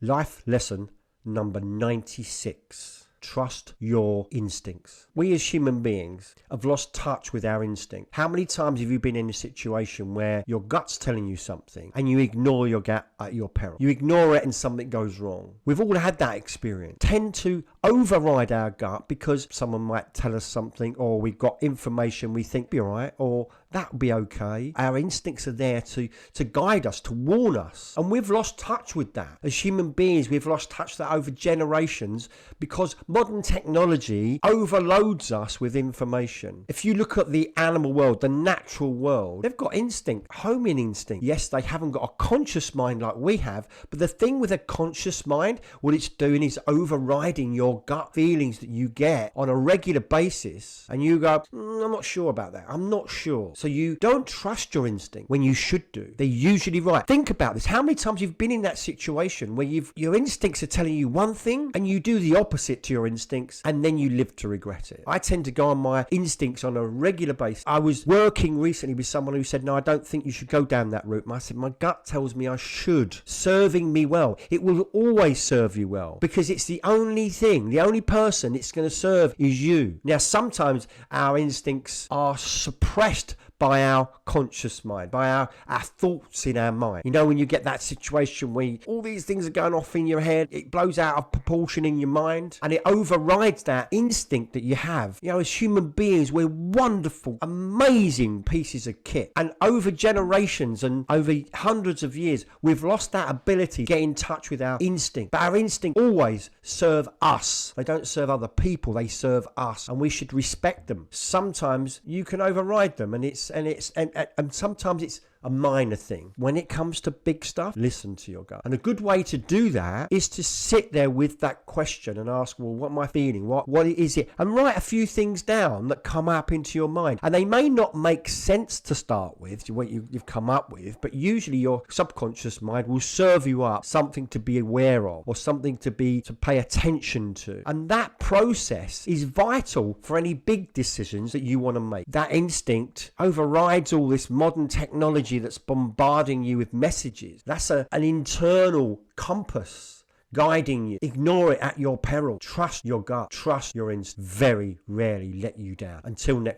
Life lesson number 96. Trust your instincts. We as human beings have lost touch with our instinct. How many times have you been in a situation where your gut's telling you something and you ignore your gut at your peril? You ignore it and something goes wrong. We've all had that experience. Tend to override our gut because someone might tell us something, or we've got information we think be all right, or that'll be okay. Our instincts are there to guide us, to warn us. And we've lost touch with that. As human beings, we've lost touch with that over generations because modern technology overloads us with information. If you look at the animal world, the natural world, they've got instinct, homing instinct. Yes, they haven't got a conscious mind like we have, but the thing with a conscious mind, what it's doing is overriding your gut feelings that you get on a regular basis. And you go, I'm not sure about that. I'm not sure. So you don't trust your instinct when you should do. They're usually right. Think about this. How many times you've been in that situation where your instincts are telling you one thing and you do the opposite to your instincts and then you live to regret it? I tend to go on my instincts on a regular basis. I was working recently with someone who said, no, I don't think you should go down that route. And I said, my gut tells me I should. Serving me well. It will always serve you well because it's the only thing, the only person it's going to serve is you. Now, sometimes our instincts are suppressed by our conscious mind, by our thoughts in our mind. You know, when you get that situation where all these things are going off in your head, it blows out of proportion in your mind, and it overrides that instinct that you have. You know, as human beings, we're wonderful, amazing pieces of kit. And over generations and over hundreds of years, we've lost that ability to get in touch with our instinct. But our instinct always serve us. They don't serve other people, they serve us. And we should respect them. Sometimes you can override them, and sometimes it's a minor thing. When it comes to big stuff, listen to your gut. And a good way to do that is to sit there with that question and ask, well, what am I feeling? What is it? And write a few things down that come up into your mind. And they may not make sense to start with, what you've come up with, but usually your subconscious mind will serve you up something to be aware of or something to pay attention to. And that process is vital for any big decisions that you want to make. That instinct overrides all this modern technology that's bombarding you with messages. That's an internal compass guiding you. Ignore it at your peril. Trust your gut. Trust your instinct. Very rarely let you down. Until next